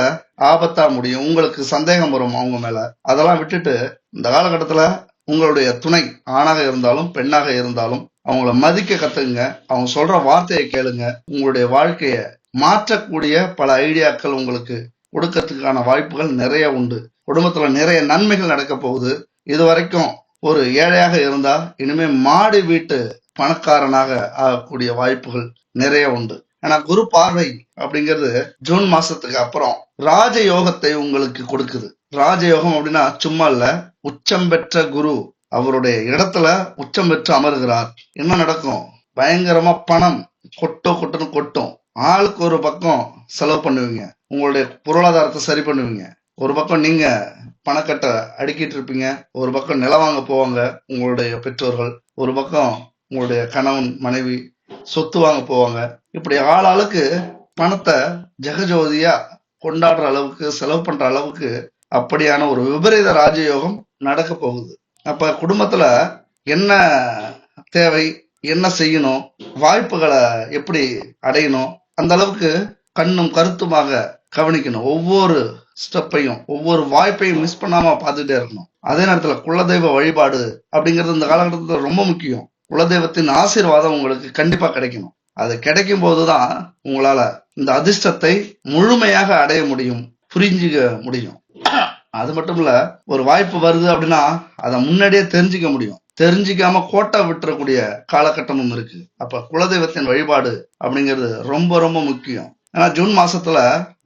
ஆபத்தா முடியும். உங்களுக்கு சந்தேகம் வரும் அவங்க மேல. அதெல்லாம் விட்டுட்டு இந்த காலகட்டத்துல உங்களுடைய துணை ஆணாக இருந்தாலும் பெண்ணாக இருந்தாலும் அவங்கள மதிக்க கத்துக்குங்க. அவங்க சொல்ற வார்த்தையை கேளுங்க. உங்களுடைய வாழ்க்கைய மாற்றக்கூடிய பல ஐடியாக்கள் உங்களுக்கு கொடுக்கறதுக்கான வாய்ப்புகள் நிறைய உண்டு. குடும்பத்துல நிறைய நன்மைகள் நடக்க போகுது. இது வரைக்கும் ஒரு ஏழையாக இருந்தா இனிமே மாடி வீட்டு பணக்காரனாக ஆகக்கூடிய வாய்ப்புகள் நிறைய உண்டு. ஆனா குரு பார்வை அப்படிங்கிறது ஜூன் மாசத்துக்கு அப்புறம் ராஜயோகத்தை உங்களுக்கு கொடுக்குது. ராஜயோகம் அப்படின்னா சும்மா இல்ல, உச்சம் பெற்ற குரு அவருடைய இடத்துல உச்சம் பெற்று அமர்கிறார். என்ன நடக்கும்? பயங்கரமா பணம் கொட்டுன்னு கொட்டும். ஆளுக்கு ஒரு பக்கம் செலவு பண்ணுவீங்க, உங்களுடைய பொருளாதாரத்தை சரி பண்ணுவீங்க. ஒரு பக்கம் நீங்க பணக்கட்டை அடுக்கிட்டு இருப்பீங்க, ஒரு பக்கம் நிலம் வாங்க போவாங்க உங்களுடைய பெற்றோர்கள், ஒரு பக்கம் உங்களுடைய கணவன் மனைவி சொத்து வாங்க போவாங்க. இப்படி ஆளாளுக்கு பணத்தை ஜெகஜோதியா கொண்டாடுற அளவுக்கு, செலவு பண்ற அளவுக்கு அப்படியான ஒரு விபரீத ராஜயோகம் நடக்க போகுது. அப்ப குடும்பத்துல என்ன தேவை, என்ன செய்யணும், வாய்ப்புகளை எப்படி அடையணும், அந்த அளவுக்கு கண்ணும் கருத்துமாக கவனிக்கணும். ஒவ்வொரு ஸ்டெப்பையும், ஒவ்வொரு வாய்ப்பையும் மிஸ் பண்ணாம பார்த்துட்டே இருக்கணும். அதே நேரத்துல குலதெய்வ வழிபாடு அப்படிங்கிறது இந்த காலகட்டத்துல ரொம்ப முக்கியம். குலதெய்வத்தின் ஆசீர்வாதம் உங்களுக்கு கண்டிப்பா கிடைக்கணும். அது கிடைக்கும் போதுதான் உங்களால இந்த அதிர்ஷ்டத்தை முழுமையாக அடைய முடியும், புரிஞ்சுக்க முடியும். அது மட்டும் இல்ல, ஒரு வாய்ப்பு வருது அப்படின்னா அதை முன்னாடியே தெரிஞ்சுக்க முடியும். தெரிஞ்சிக்காம கோட்டை விட்டுறக்கூடிய காலகட்டமும் இருக்கு. அப்ப குலதெய்வத்தின் வழிபாடு அப்படிங்கிறது ரொம்ப ரொம்ப முக்கியம். ஏன்னா ஜூன் மாசத்துல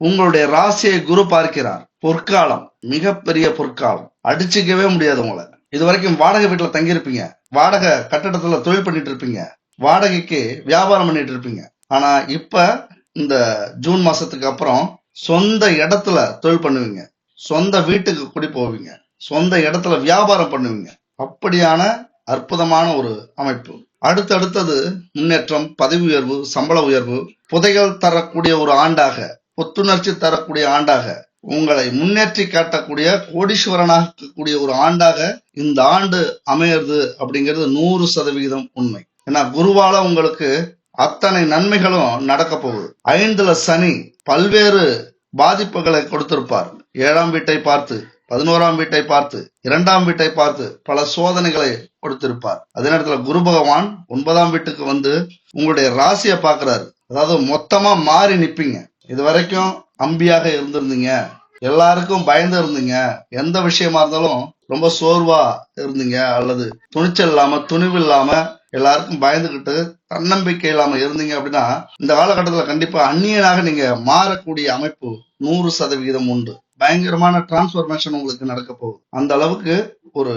உங்களுடைய ராசியை குரு பார்க்கிறார். பொற்காலம், மிகப்பெரிய பொற்காலம். அடிச்சுக்கவே முடியாது உங்களை. இது வரைக்கும் வாடகை வீட்டுல தங்கியிருப்பீங்க, வாடகை கட்டடத்துல தொழில் பண்ணிட்டு இருப்பீங்க, வாடகைக்கு வியாபாரம் பண்ணிட்டு இருப்பீங்க. ஆனா இப்ப இந்த ஜூன் மாசத்துக்கு அப்புறம் சொந்த இடத்துல தொழில் பண்ணுவீங்க, சொந்த வீட்டுக்கு குடி போவீங்க, சொந்த இடத்துல வியாபாரம் பண்ணுவீங்க. அப்படியான அற்புதமான ஒரு அமைப்பு. அடுத்தடுத்தது முன்னேற்றம், பதவி உயர்வு, சம்பள உயர்வு, புதைகள் தரக்கூடிய ஒரு ஆண்டாக, புத்துணர்ச்சி தரக்கூடிய ஆண்டாக உங்களை முன்னேற்றி காட்டக்கூடிய கோடீஸ்வரனாக இருக்கக்கூடிய ஒரு ஆண்டாக இந்த ஆண்டு அமையிறது அப்படிங்கிறது 100% உண்மை. ஏன்னா குருவால உங்களுக்கு அத்தனை நன்மைகளும் நடக்க போகுது. 5ல சனி பல்வேறு பாதிப்புகளை கொடுத்திருப்பார். 7ஆம் வீட்டை பார்த்து, 11ஆம் வீட்டை பார்த்து, 2ஆம் வீட்டை பார்த்து பல சோதனைகளை கொடுத்திருப்பார். அதே நேரத்துல குரு பகவான் 9ஆம் வீட்டுக்கு வந்து உங்களுடைய ராசியை பார்க்கிறாரு. அதாவது மொத்தமா மாறி நிப்பீங்க. இது வரைக்கும் அம்பியாக இருந்திருந்தீங்க, எல்லாருக்கும் பயந்து இருந்தீங்க, எந்த விஷயமா இருந்தாலும் ரொம்ப சோர்வா இருந்தீங்க, அல்லது துணிச்சல் இல்லாம துணிவு இல்லாம எல்லாருக்கும் பயந்துகிட்டு தன்னம்பிக்கை இல்லாம இருந்தீங்க அப்படின்னா இந்த காலகட்டத்துல கண்டிப்பா அந்நியனாக நீங்க மாறக்கூடிய அமைப்பு 100% உண்டு. பயங்கரமான டிரான்ஸ்பர்மேஷன் உங்களுக்கு நடக்க போகுது. அந்த அளவுக்கு ஒரு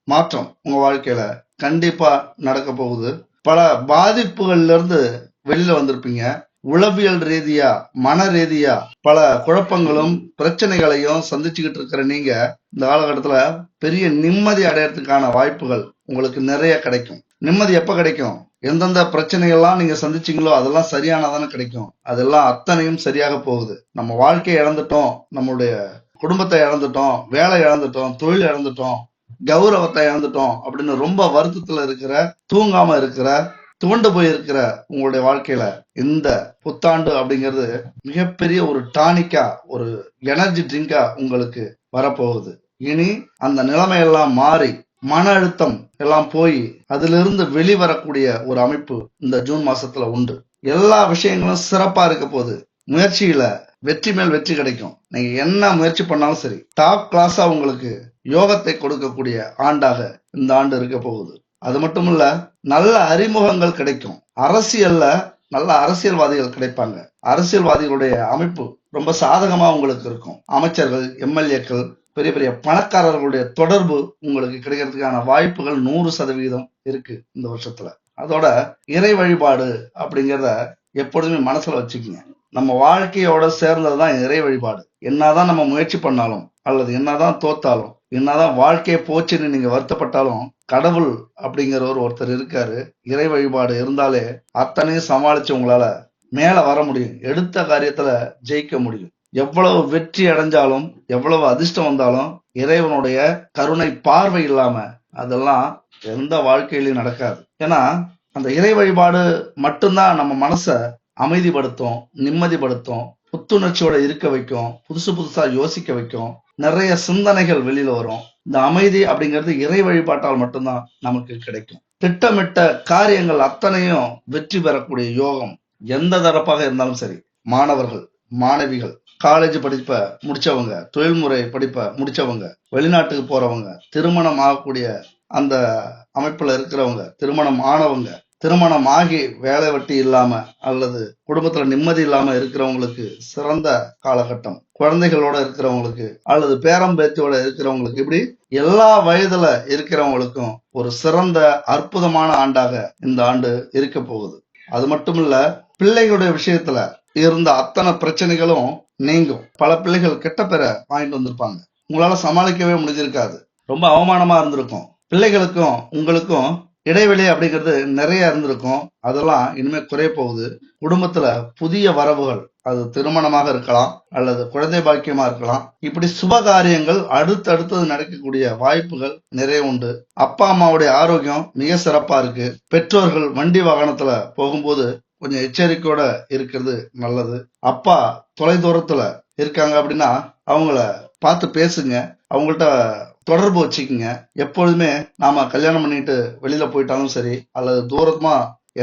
மாற்றம் உங்க வாழ்க்கையில கண்டிப்பா நடக்க போகுது. பல பாதிப்புகள்ல இருந்து வெளியில வந்திருப்பீங்க. உளவியல் ரீதியா, மன ரீதியா பல குழப்பங்களும் பிரச்சனைகளையும் சந்திச்சுக்கிட்டு இருக்கிற நீங்க இந்த காலகட்டத்துல பெரிய நிம்மதி அடையறதுக்கான வாய்ப்புகள் உங்களுக்கு நிறைய கிடைக்கும். நிம்மதி எப்ப கிடைக்கும்? எந்தெந்த பிரச்சனைகள்லாம் நீங்க சந்திச்சீங்களோ அதெல்லாம் சரியானதானே கிடைக்கும். அதெல்லாம் அத்தனையும் சரியாக போகுது. நம்ம வாழ்க்கையை இழந்துட்டோம், நம்மளுடைய குடும்பத்தை இழந்துட்டோம், வேலை இழந்துட்டோம், தொழில் இழந்துட்டோம், கௌரவத்தை இழந்துட்டோம் அப்படின்னு ரொம்ப வருத்தத்துல இருக்கிற, தூங்காம இருக்கிற, துவண்டு போயிருக்கிற உங்களுடைய வாழ்க்கையில இந்த புத்தாண்டு அப்படிங்கிறது மிகப்பெரிய ஒரு டானிக்கா, ஒரு எனர்ஜி ட்ரிங்கா உங்களுக்கு வரப்போகுது. இனி அந்த நிலைமையெல்லாம் மாறி மன அழுத்தம் எல்லாம் போய் அதிலிருந்து வெளிவரக்கூடிய ஒரு அமைப்பு இந்த ஜூன் மாசத்துல உண்டு. எல்லா விஷயங்களும் சிறப்பா இருக்க போகுது. முயற்சியில வெற்றி மேல் வெற்றி கிடைக்கும். நீங்க என்ன முயற்சி பண்ணாலும் சரி, டாப் கிளாஸா உங்களுக்கு யோகத்தை கொடுக்கக்கூடிய ஆண்டாக இந்த ஆண்டு இருக்க போகுது. அது மட்டும் இல்ல, நல்ல அறிமுகங்கள் கிடைக்கும். அரசியல்ல நல்ல அரசியல்வாதிகள் கிடைப்பாங்க. அரசியல்வாதிகளுடைய அமைப்பு ரொம்ப சாதகமா உங்களுக்கு இருக்கும். அமைச்சர்கள், எம்எல்ஏக்கள், பெரிய பெரிய பணக்காரர்களுடைய தொடர்பு உங்களுக்கு கிடைக்கிறதுக்கான வாய்ப்புகள் 100% இருக்கு இந்த வருஷத்துல. அதோட இறை வழிபாடு அப்படிங்கிறத எப்பொழுதுமே மனசுல வச்சுக்கோங்க. நம்ம வாழ்க்கையோட சேர்ந்ததுதான் இறை வழிபாடு. என்னதான் நம்ம முயற்சி பண்ணாலும், அல்லது என்னதான் தோத்தாலும், என்னதான் வாழ்க்கையை போச்சுன்னு நீங்க வருத்தப்பட்டாலும், கடவுள் அப்படிங்கிறவர் ஒருத்தர் இருக்காரு. இறை வழிபாடு இருந்தாலே அத்தனையும் சமாளிச்சு உங்களால மேல வர முடியும். எடுத்த காரியத்துல ஜெயிக்க முடியும். எவ்வளவு வெற்றி அடைஞ்சாலும், எவ்வளவு அதிர்ஷ்டம் வந்தாலும், இறைவனுடைய கருணை பார்வை இல்லாம அதெல்லாம் எந்த வாழ்க்கையிலும் நடக்காது. ஏன்னா அந்த இறை வழிபாடு மட்டும்தான் நம்ம மனசை அமைதிப்படுத்தும், நிம்மதிப்படுத்தும், புத்துணர்ச்சியோட இருக்க வைக்கும், புதுசு புதுசா யோசிக்க வைக்கும், நிறைய சிந்தனைகள் வெளியில வரும். இந்த அமைதி அப்படிங்கிறது இறை வழிபாட்டால் மட்டும்தான் நமக்கு கிடைக்கும். திட்டமிட்ட காரியங்கள் அத்தனையும் வெற்றி பெறக்கூடிய யோகம் எந்த தரப்பாக இருந்தாலும் சரி, மாணவர்கள், மாணவிகள், காலேஜ் படிப்பை முடிச்சவங்க, தொழில்முறை படிப்பை முடிச்சவங்க, வெளிநாட்டுக்கு போறவங்க, திருமணம் ஆகக்கூடிய அந்த அமைப்புல இருக்கிறவங்க, திருமணம் ஆனவங்க, திருமணம் ஆகி வேலை வெட்டி இல்லாம அல்லது குடும்பத்துல நிம்மதி இல்லாம இருக்கிறவங்களுக்கு சிறந்த காலகட்டம். குழந்தைகளோட இருக்கிறவங்களுக்கு அல்லது பேரம்பேத்தியோட இருக்கிறவங்களுக்கு, இப்படி எல்லா வயதுல இருக்கிறவங்களுக்கும் ஒரு சிறந்த அற்புதமான ஆண்டாக இந்த ஆண்டு இருக்க போகுது. அது மட்டும் இல்ல, பிள்ளைகளுடைய விஷயத்துல இருந்த அத்தனை பிரச்சனைகளும் நீங்கும். பல பிள்ளைகள் கெட்ட பேரை வாங்கிட்டு வந்திருப்பாங்க. உங்களால சமாளிக்கவே முடிஞ்சிருக்காது. ரொம்ப அவமானமா இருந்திருக்கும். பிள்ளைகளுக்கும் உங்களுக்கும் இடைவெளி அப்படிங்கிறது நிறைய இருந்திருக்கும். அதெல்லாம் இனிமே குறைய போகுது. குடும்பத்துல புதிய வரவுகள், அது திருமணமாக இருக்கலாம் அல்லது குழந்தை பாக்கியமா இருக்கலாம், இப்படி சுப காரியங்கள் அடுத்தடுத்தது நடக்கக்கூடிய வாய்ப்புகள் நிறைய உண்டு. அப்பா அம்மாவுடைய ஆரோக்கியம் மிக சிறப்பா இருக்கு. பெற்றோர்கள் வண்டி வாகனத்துல போகும்போது கொஞ்சம் எச்சரிக்கையோட இருக்கிறது நல்லது. அப்பா தொலை தூரத்துல இருக்காங்க அப்படின்னா அவங்கள பார்த்து பேசுங்க, அவங்கள்ட்ட தொடர்பு வச்சுக்கோங்க. எப்பொழுதுமே நாம கல்யாணம் பண்ணிட்டு வெளியில போயிட்டாலும் சரி, அல்லது தூரமா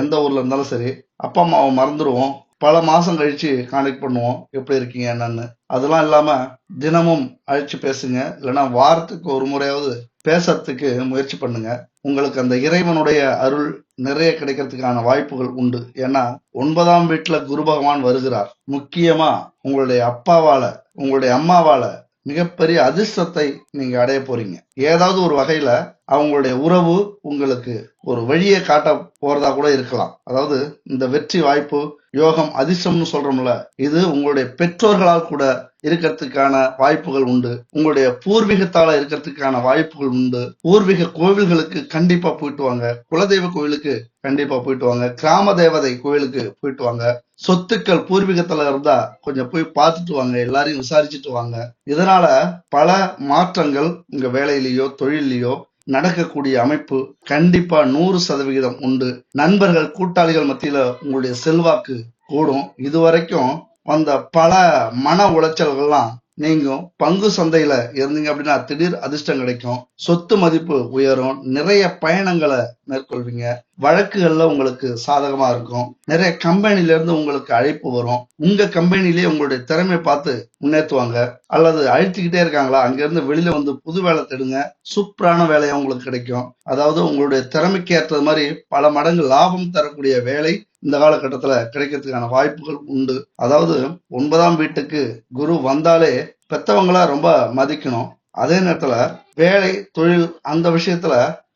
எந்த ஊர்ல இருந்தாலும் சரி, அப்பா அம்மாவை மறந்துடுவோம். பல மாசம் கழிச்சு கான்டாக்ட் பண்ணுவோம், எப்படி இருக்கீங்க என்னன்னு. அதெல்லாம் இல்லாம தினமும் அழைச்சு பேசுங்க. இல்லைன்னா வாரத்துக்கு ஒரு முறையாவது பேசுறதுக்கு முயற்சி பண்ணுங்க. உங்களுக்கு அந்த இறைவனுடைய அருள் நிறைய கிடைக்கிறதுக்கான வாய்ப்புகள் உண்டு. ஏன்னா 9ஆம் வீட்டுல குரு பகவான் வருகிறார். முக்கியமா உங்களுடைய அப்பாவால, உங்களுடைய அம்மாவால மிகப்பெரிய அதிர்ஷ்டத்தை நீங்க அடைய போறீங்க. ஏதாவது ஒரு வகையில அவங்களுடைய உறவு உங்களுக்கு ஒரு வழியை காட்ட போறதா கூட இருக்கலாம். அதாவது இந்த வெற்றி வாய்ப்பு, யோகம், அதிர்ஷ்டம்னு சொல்றோம்ல, இது உங்களுடைய பெற்றோர்களால் கூட இருக்கிறதுக்கான வாய்ப்புகள் உண்டு. உங்களுடைய பூர்வீகத்தால இருக்கிறதுக்கான வாய்ப்புகள் உண்டு. பூர்வீக கோவில்களுக்கு கண்டிப்பா போயிட்டு வாங்க. குலதெய்வ கோவிலுக்கு கண்டிப்பா போயிட்டு வாங்க. கிராம தேவதை கோவிலுக்கு போயிட்டு வாங்க. சொத்துக்கள் பூர்வீகத்துல இருந்தா கொஞ்சம் போய் பார்த்துட்டு வாங்க. எல்லாரையும் விசாரிச்சுட்டு வாங்க. இதனால பல மாற்றங்கள் உங்க வேலையிலயோ தொழிலையோ நடக்கக்கூடிய அமைப்பு கண்டிப்பா 100% உண்டு. நண்பர்கள் கூட்டாளிகள் மத்தியில உங்களுடைய செல்வாக்கு கூடும். இதுவரைக்கும் வந்த பல மன உளைச்சல்கள்லாம் நீங்கும். பங்கு சந்தையில இருந்தீங்க அப்படின்னா திடீர் அதிர்ஷ்டம் கிடைக்கும். சொத்து மதிப்பு உயரும். நிறைய பயணங்களை மேற்கொள்வீங்க. வழக்குகள்ல உங்களுக்கு சாதகமா இருக்கும். நிறைய கம்பெனில இருந்து உங்களுக்கு அழைப்பு வரும். உங்க கம்பெனிலேயே உங்களுடைய திறமை பார்த்து முன்னேற்றுவாங்க. அல்லது அழிச்சுக்கிட்டே இருக்காங்களா, அங்க இருந்து வெளியில வந்து புது வேலை தேடுங்க. சூப்பரான வேலையா உங்களுக்கு கிடைக்கும். அதாவது உங்களுடைய திறமைக்கு ஏற்றது மாதிரி பல மடங்கு லாபம் தரக்கூடிய வேலை இந்த காலகட்டத்துல கிடைக்கிறதுக்கான வாய்ப்புகள் உண்டு. அதாவது 9ஆம் வீட்டுக்கு குரு வந்தாலே பெத்தவங்கள ரொம்ப மதிக்கணும். அதே நேரத்துல வேலை தொழில் அந்த விஷயத்துல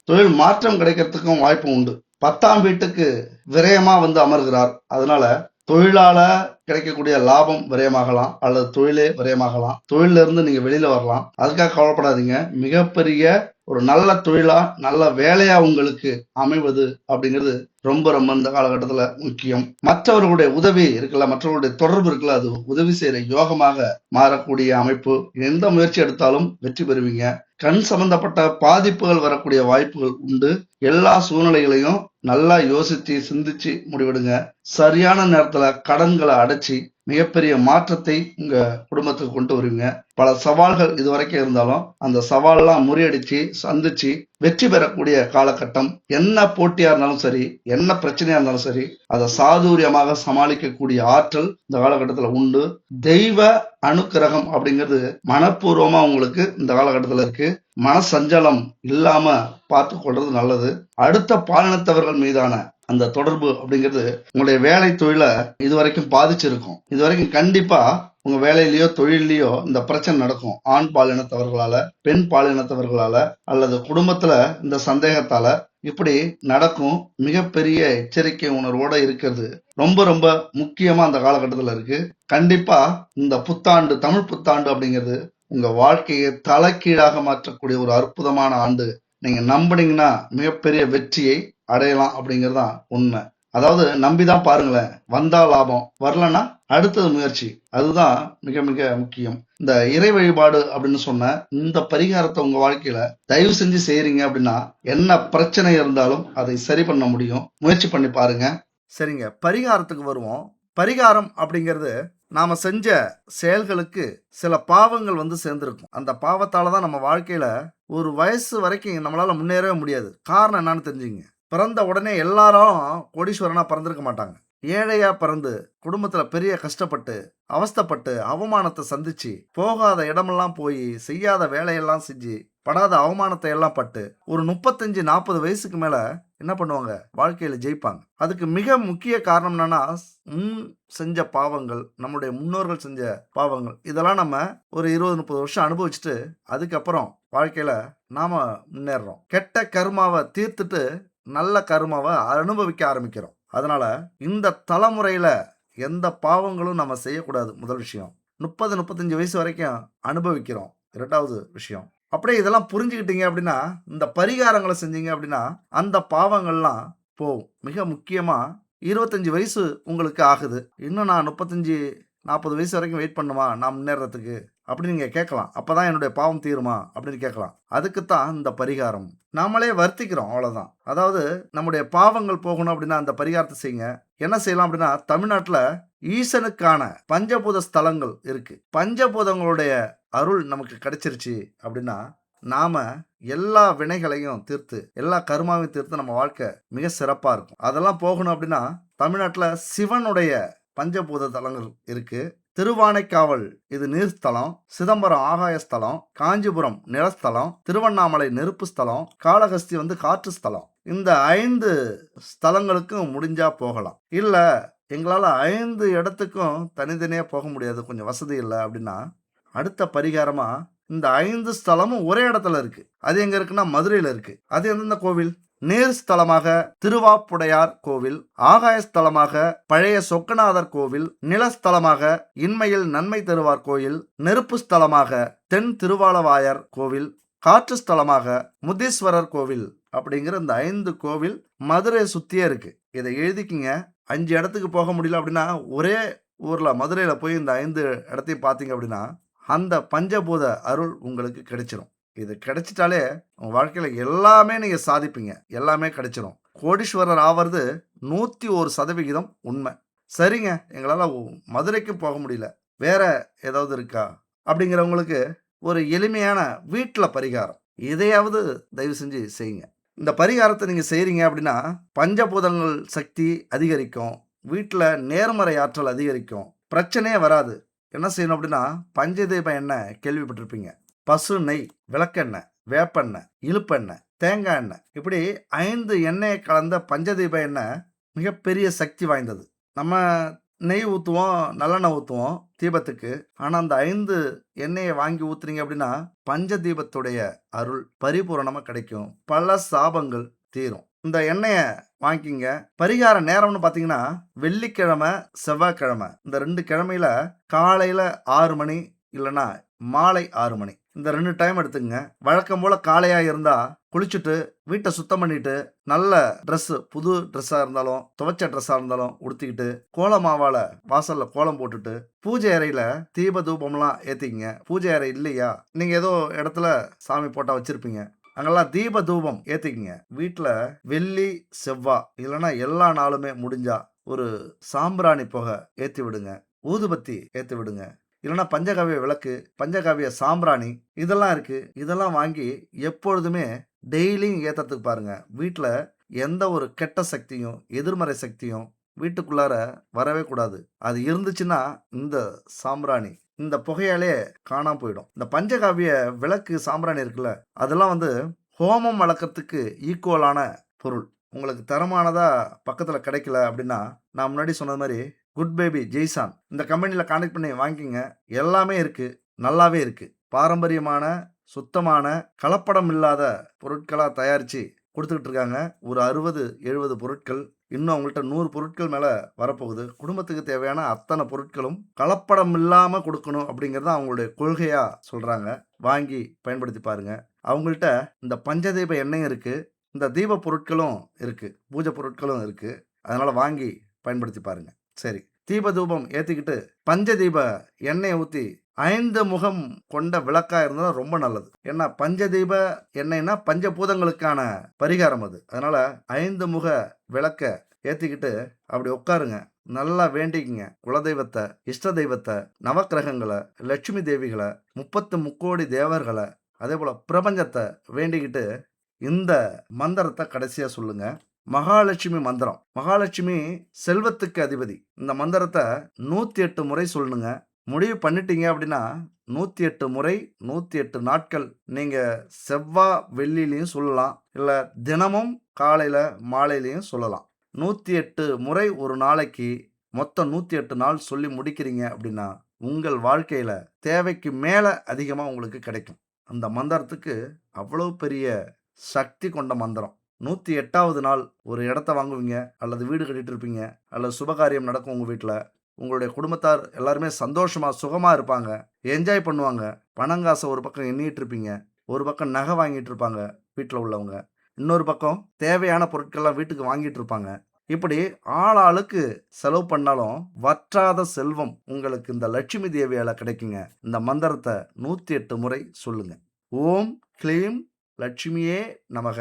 தொழில் மாற்றம் கிடைக்கிறதுக்கும் வாய்ப்பு உண்டு. 10ஆம் வீட்டுக்கு விரயமா வந்து அமர்கிறார். அதனால தொழிலால கிடைக்கக்கூடிய லாபம் விரயமாகலாம் அல்லது தொழிலே விரயமாகலாம். தொழில இருந்து நீங்க வெளியில வரலாம். அதுக்காக கவலைப்படாதீங்க. மிகப்பெரிய ஒரு நல்ல தொழிலா நல்ல வேலையா உங்களுக்கு அமைவது அப்படிங்கிறது ரொம்ப ரொம்ப இந்த காலகட்டத்துல முக்கியம். மற்றவர்களுடைய உதவி இருக்குல்ல, மற்றவர்களுடைய தொடர்பு இருக்குல்ல, அது உதவி செய்யற யோகமாக மாறக்கூடிய அமைப்பு. எந்த முயற்சி எடுத்தாலும் வெற்றி பெறுவீங்க. கண் சம்பந்தப்பட்ட பாதிப்புகள் வரக்கூடிய வாய்ப்புகள் உண்டு. எல்லா சூழ்நிலைகளையும் நல்லா யோசிச்சு சிந்திச்சு முடிவெடுங்க. சரியான நேரத்துல கடன்களை அடைச்சி மிகப்பெரிய மாற்றத்தை உங்க குடும்பத்துக்கு கொண்டு வருவீங்க. பல சவால்கள் இதுவரைக்கும் இருந்தாலும் அந்த சவால்லாம் முறியடிச்சு சந்திச்சு வெற்றி பெறக்கூடிய காலகட்டம். என்ன போட்டியா இருந்தாலும் சரி, என்ன பிரச்சனையா இருந்தாலும் சரி, அதை சாதுரியமாக சமாளிக்கக்கூடிய ஆற்றல் இந்த காலகட்டத்துல உண்டு. தெய்வ அனுக்கிரகம் அப்படிங்கிறது மனப்பூர்வமா உங்களுக்கு இந்த காலகட்டத்துல இருக்கு. மனசஞ்சலம் இல்லாம பார்த்து கொள்றது நல்லது. அடுத்த பாலினத்தவர்கள் மீதான அந்த தொடர்பு அப்படிங்கிறது உங்களுடைய வேலை தொழில இதுவரைக்கும் பாதிச்சிருக்கும். இதுவரைக்கும் கண்டிப்பா உங்க வேலையிலயோ தொழிலையோ இந்த பிரச்சனை நடக்கும். ஆண் பாலினத்தவர்களால, பெண் பாலினத்தவர்களால அல்லது குடும்பத்துல இந்த சந்தேகத்தால இப்படி நடக்கும். மிகப்பெரிய எச்சரிக்கை உணர்வோட இருக்கிறது ரொம்ப ரொம்ப முக்கியமா அந்த காலகட்டத்துல இருக்கு. கண்டிப்பா இந்த புத்தாண்டு, தமிழ் புத்தாண்டு அப்படிங்கிறது உங்க வாழ்க்கையை தலைகீழாக மாற்றக்கூடிய ஒரு அற்புதமான ஆண்டு. நீங்க நம்பினீங்கன்னா மிகப்பெரிய வெற்றியை அடையலாம் அப்படிங்கறதுதான் உண்மை. அதாவது நம்பிதான் பாருங்களேன். வந்தா லாபம், வரலன்னா அடுத்தது முயற்சி. அதுதான் மிக மிக முக்கியம். இந்த இறை வழிபாடு அப்படின்னு சொன்ன இந்த பரிகாரத்தை உங்க வாழ்க்கையில தயவு செஞ்சு செய்யறீங்க அப்படின்னா என்ன பிரச்சனை இருந்தாலும் அதை சரி பண்ண முடியும். முயற்சி பண்ணி பாருங்க. சரிங்க, பரிகாரத்துக்கு வருவோம். பரிகாரம் அப்படிங்கிறது நாம செஞ்ச செயல்களுக்கு சில பாவங்கள் வந்து சேர்ந்திருக்கும். அந்த பாவத்தால தான் நம்ம வாழ்க்கையில ஒரு வயசு வரைக்கும் நம்மளால முன்னேறவே முடியாது. காரணம் என்னன்னு தெரிஞ்சுங்க. பிறந்த உடனே எல்லாரும் கோடீஸ்வரனா பிறந்திருக்க மாட்டாங்க. ஏழையா பிறந்து குடும்பத்துல பெரிய கஷ்டப்பட்டு அவஸ்தைப்பட்டு அவமானத்தை சந்திச்சு போகாத இடமெல்லாம் போய் செய்யாத வேலையெல்லாம் செஞ்சு படாத அவமானத்தை எல்லாம் பட்டு ஒரு 35-40 வயசுக்கு மேல என்ன பண்ணுவாங்க, வாழ்க்கையில ஜெயிப்பாங்க. அதுக்கு மிக முக்கிய காரணம் என்னன்னா, முன் செஞ்ச பாவங்கள், நம்முடைய முன்னோர்கள் செஞ்ச பாவங்கள், இதெல்லாம் நம்ம ஒரு 20-30 வருஷம் அனுபவிச்சுட்டு அதுக்கப்புறம் வாழ்க்கையில நாம முன்னேறோம். கெட்ட கர்மாவை தீர்த்துட்டு நல்ல கர்மாவை அனுபவிக்க ஆரம்பிக்கிறோம். அதனால இந்த தலைமுறையில எந்த பாவங்களும் நம்ம செய்யக்கூடாது. முதல் விஷயம். 30-35 வயசு வரைக்கும் அனுபவிக்கிறோம். இரண்டாவது விஷயம். அப்படியே இதெல்லாம் புரிஞ்சுக்கிட்டீங்க அப்படின்னா, இந்த பரிகாரங்களை செஞ்சீங்க அப்படின்னா அந்த பாவங்கள்லாம் போகும். மிக முக்கியமா 25 வயசு உங்களுக்கு ஆகுது, இன்னும் நான் 35-40 வயசு வரைக்கும் வெயிட் பண்ணுமா நான் முன்னேறதுக்கு அப்படின்னு நீங்க கேட்கலாம். அப்பதான் என்னுடைய பாவம் தீருமா அப்படின்னு கேட்கலாம். அதுக்குத்தான் இந்த பரிகாரம். நாமளே வருத்திக்கிறோம், அவ்வளவுதான். அதாவது நம்முடைய பாவங்கள் போகணும் அப்படின்னா அந்த பரிகாரத்தை செய்யுங்க. என்ன செய்யலாம் அப்படின்னா, தமிழ்நாட்டுல ஈசனுக்கான பஞ்சபூத ஸ்தலங்கள் இருக்கு. பஞ்சபூதங்களுடைய அருள் நமக்கு கிடைச்சிருச்சு அப்படின்னா நாம எல்லா வினைகளையும் தீர்த்து எல்லா கர்மாவையும் தீர்த்து நம்ம வாழ்க்கை மிக சிறப்பா இருக்கும். அதெல்லாம் போகணும் அப்படின்னா தமிழ்நாட்டுல சிவனுடைய பஞ்சபூத தலங்கள் இருக்கு. திருவானைக்காவல் இது நீர்ஸ்தலம், சிதம்பரம் ஆகாயஸ்தலம், காஞ்சிபுரம் நிலஸ்தலம், திருவண்ணாமலை நெருப்பு ஸ்தலம், காளஹஸ்தி வந்து காற்று ஸ்தலம். இந்த 5 ஸ்தலங்களுக்கும் முடிஞ்சா போகலாம். இல்ல எங்களால் 5 இடத்துக்கும் தனித்தனியாக போக முடியாது, கொஞ்சம் வசதி இல்லை அப்படின்னா அடுத்த பரிகாரமாக இந்த 5 ஸ்தலமும் ஒரே இடத்துல இருக்கு. அது எங்க இருக்குன்னா மதுரையில் இருக்கு. அது எந்தெந்த கோவில்? நீர் ஸ்தலமாக திருவாப்புடையார் கோவில், ஆகாய ஸ்தலமாக பழைய சொக்கநாதர் கோவில், நிலஸ்தலமாக இன்மையில் நன்மை தருவார் கோயில், நெருப்பு ஸ்தலமாக தென் திருவாலவாயர் கோவில், காற்று ஸ்தலமாக முத்தீஸ்வரர் கோவில் அப்படிங்கிற இந்த 5 கோவில் மதுரை சுத்தியே இருக்கு. இதை எழுதிக்கிங்க. 5 இடத்துக்கு போக முடியல அப்படின்னா ஒரே ஊர்ல மதுரையில போய் இந்த 5 இடத்தையும் பார்த்தீங்க அப்படின்னா அந்த பஞ்சபூத அருள் உங்களுக்கு கிடைச்சிரும். இது கிடைச்சிட்டாலே உங்க வாழ்க்கையில எல்லாமே நீங்க சாதிப்பீங்க. எல்லாமே கிடைச்சிரும். கோடீஸ்வரர் ஆவது 101% உண்மை. சரிங்க, எங்களால மதுரைக்கு போக முடியல, வேற ஏதாவது இருக்கா அப்படிங்கிறவங்களுக்கு ஒரு எளிமையான வீட்டுல பரிகாரம், இதையாவது தயவு செஞ்சு செய்யுங்க. இந்த பரிகாரத்தை நீங்க செய்றீங்க அப்படின்னா பஞ்சபூதங்கள் சக்தி அதிகரிக்கும், வீட்டுல நேர்மறை ஆற்றல் அதிகரிக்கும், பிரச்சனையே வராது. என்ன செய்யணும் அப்படின்னா பஞ்சதீப எண்ணெய் கேள்விப்பட்டிருப்பீங்க. பசு நெய், விளக்கெண்ணெய், வேப்பெண்ணெய், இழுப்பெண்ணெய், தேங்காய் எண்ணெய், இப்படி 5 எண்ணெயை கலந்த பஞ்சதீப எண்ணெய் மிகப்பெரிய சக்தி வாய்ந்தது. நம்ம நெய் ஊற்றுவோம், நல்லெண்ணெய் ஊற்றுவோம் தீபத்துக்கு. ஆனால் அந்த 5 எண்ணெயை வாங்கி ஊற்றுறீங்க அப்படின்னா பஞ்சதீபத்துடைய அருள் பரிபூரணமாக கிடைக்கும். பல சாபங்கள் தீரும். இந்த எண்ணெயை வாங்கிக்கிங்க. பரிகார நேரம்னு பார்த்தீங்கன்னா வெள்ளிக்கிழமை, செவ்வாய்க்கிழமை, இந்த 2 கிழமையில காலையில் 6 மணி இல்லைன்னா மாலை 6 மணி, இந்த 2 டைம் எடுத்துங்க. வழக்கம் போல காலையா இருந்தா குளிச்சுட்டு வீட்டை சுத்தம் பண்ணிட்டு நல்ல ட்ரெஸ், புது ட்ரெஸ்ஸா இருந்தாலும் துவைச்ச ட்ரெஸ்ஸா இருந்தாலும் உடுத்திக்கிட்டு கோலமாவால வாசல்ல கோலம் போட்டுட்டு பூஜை அறையில தீப தூபம்லாம் ஏத்திக்கிங்க. பூஜை அறை இல்லையா, நீங்க ஏதோ இடத்துல சாமி போட்டா வச்சிருப்பீங்க, அங்கெல்லாம் தீப தூபம் ஏத்திக்கிங்க. வீட்டுல வெள்ளி செவ்வாய் இல்லைன்னா எல்லா நாளுமே முடிஞ்சா ஒரு சாம்பிராணி புகை ஏத்தி விடுங்க, ஊதுபத்தி ஏத்தி விடுங்க. இல்லைன்னா பஞ்சகாவிய விளக்கு, பஞ்சகாவிய சாம்பிராணி இதெல்லாம் இருக்கு. இதெல்லாம் வாங்கி எப்பொழுதுமே டெய்லியும் ஏற்றத்துக்கு பாருங்க. வீட்டில் எந்த ஒரு கெட்ட சக்தியும் எதிர்மறை சக்தியும் வீட்டுக்குள்ளார வரவே கூடாது. அது இருந்துச்சுன்னா இந்த சாம்பிராணி, இந்த புகையாலே காணாம போயிடும். இந்த பஞ்சகாவிய விளக்கு சாம்பிராணி இருக்குல்ல, அதெல்லாம் ஹோமம் வளர்க்கறதுக்கு ஈக்குவலான பொருள். உங்களுக்கு தரமானதா பக்கத்தில் கிடைக்கல அப்படின்னா நான் முன்னாடி சொன்னது மாதிரி குட் பேபி ஜெய்சான் இந்த கம்பெனியில் கான்டாக்ட் பண்ணி வாங்கிக்கிங்க. எல்லாமே இருக்கு, நல்லாவே இருக்கு. பாரம்பரியமான சுத்தமான கலப்படம் இல்லாத பொருட்களாக தயாரித்து கொடுத்துக்கிட்டு இருக்காங்க. ஒரு 60-70 பொருட்கள், இன்னும் அவங்கள்ட்ட 100 பொருட்கள் மேலே வரப்போகுது. குடும்பத்துக்கு தேவையான அத்தனை பொருட்களும் கலப்படம் இல்லாமல் கொடுக்கணும் அப்படிங்கிறத அவங்களுடைய கொள்கையாக சொல்கிறாங்க. வாங்கி பயன்படுத்தி பாருங்க. அவங்கள்ட்ட இந்த பஞ்சதீப எண்ணெயும் இருக்கு, இந்த தீப பொருட்களும் இருக்கு, பூஜை பொருட்களும் இருக்கு. அதனால வாங்கி பயன்படுத்தி பாருங்க. சரி, தீப தூபம் ஏத்திக்கிட்டு பஞ்சதீப எண்ணெயை ஊற்றி 5 முகம் கொண்ட விளக்கா இருந்தா ரொம்ப நல்லது. ஏன்னா பஞ்சதீப எண்ணெய்னா பஞ்சபூதங்களுக்கான பரிகாரம் அது. அதனால 5 முக விளக்க ஏத்திக்கிட்டு அப்படி உட்காருங்க. நல்லா வேண்டிக்குங்க. குலதெய்வத்தை, இஷ்ட தெய்வத்தை, நவக்கிரகங்களை, லட்சுமி தேவிகளை, 33 தேவர்களை, அதே போல பிரபஞ்சத்தை வேண்டிக்கிட்டு இந்த மந்திரத்தை கடைசியா சொல்லுங்க. மகாலட்சுமி மந்திரம். மகாலட்சுமி செல்வத்துக்கு அதிபதி. இந்த மந்திரத்தை 108 முறை சொல்லணுங்க. முடிவு பண்ணிட்டீங்க அப்படின்னா 108 முறை 108 நாட்கள் நீங்க செவ்வாய் வெள்ளிலையும் சொல்லலாம், இல்லை தினமும் காலையில மாலையிலையும் சொல்லலாம். 108 முறை ஒரு நாளைக்கு மொத்தம் 108 நாள் சொல்லி முடிக்கிறீங்க அப்படின்னா உங்கள் வாழ்க்கையில தேவைக்கு மேல அதிகமா உங்களுக்கு கிடைக்கும். அந்த மந்திரத்துக்கு அவ்வளவு பெரிய சக்தி கொண்ட மந்திரம். 108வது நாள் ஒரு இடத்த வாங்குவீங்க, அல்லது வீடு கட்டிட்டு இருப்பீங்க, அல்லது சுபகாரியம் நடக்கும் உங்கள் வீட்டில். உங்களுடைய குடும்பத்தார் எல்லாருமே சந்தோஷமாக சுகமாக இருப்பாங்க, என்ஜாய் பண்ணுவாங்க. பணங்காசை ஒரு பக்கம் எண்ணிட்டு இருப்பீங்க, ஒரு பக்கம் நகை வாங்கிட்டு இருப்பாங்க வீட்டில் உள்ளவங்க, இன்னொரு பக்கம் தேவையான பொருட்கள்லாம் வீட்டுக்கு வாங்கிட்டு இருப்பாங்க. இப்படி ஆளாளுக்கு செலவு பண்ணாலும் வற்றாத செல்வம் உங்களுக்கு இந்த லட்சுமி தேவியால் கிடைக்குங்க. இந்த மந்திரத்தை 108 முறை சொல்லுங்க. ஓம் க்ளீம் லட்சுமியே நமக,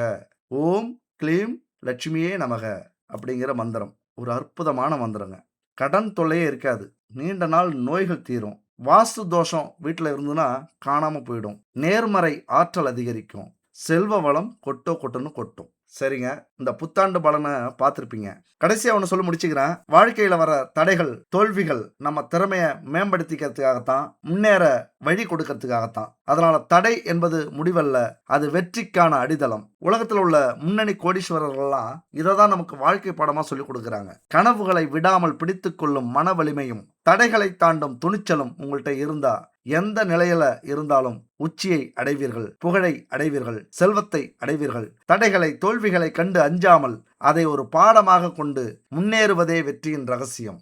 ஓம் க்ளீம் லட்சுமியே நமக அப்படிங்கிற மந்திரம் ஒரு அற்புதமான மந்திரங்க. கடன் தொல்லையே இருக்காது, நீண்ட நாள் நோய்கள் தீரும், வாஸ்து தோஷம் வீட்டில் இருந்துன்னா காணாமல் போயிடும், நேர்மறை ஆற்றல் அதிகரிக்கும், செல்வ வளம் கொட்டுன்னு கொட்டும். சரிங்க, இந்த புத்தாண்டு பலனை பார்த்துருப்பீங்க. கடைசியாக ஒன்று சொல்லி முடிச்சுக்கிறேன். வாழ்க்கையில் வர தடைகள், தோல்விகள் நம்ம திறமையை மேம்படுத்திக்கிறதுக்காகத்தான், முன்னேற வழி கொடுக்கறதுக்காகத்தான். அதனால தடை என்பது முடிவல்ல, அது வெற்றிக்கான அடித்தளம். உலகத்தில் உள்ள முன்னணி கோடீஸ்வரர்கள்லாம் இதை தான் நமக்கு வாழ்க்கை பாடமாக சொல்லி கொடுக்குறாங்க. கனவுகளை விடாமல் பிடித்து கொள்ளும் மன வலிமையும் தடைகளை தாண்டும் துணிச்சலும் உங்கள்கிட்ட இருந்தா எந்த நிலையில இருந்தாலும் உச்சியை அடைவீர்கள், புகழை அடைவீர்கள், செல்வத்தை அடைவீர்கள். தடைகளை, தோல்வி தோல்விகளை கண்டு அஞ்சாமல் அதை ஒரு பாடமாக கொண்டு முன்னேறுவதே வெற்றியின் ரகசியம்.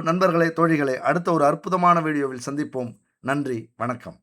நண்பர்களே, தோழிகளே, அடுத்த ஒரு அற்புதமான வீடியோவில் சந்திப்போம். நன்றி, வணக்கம்.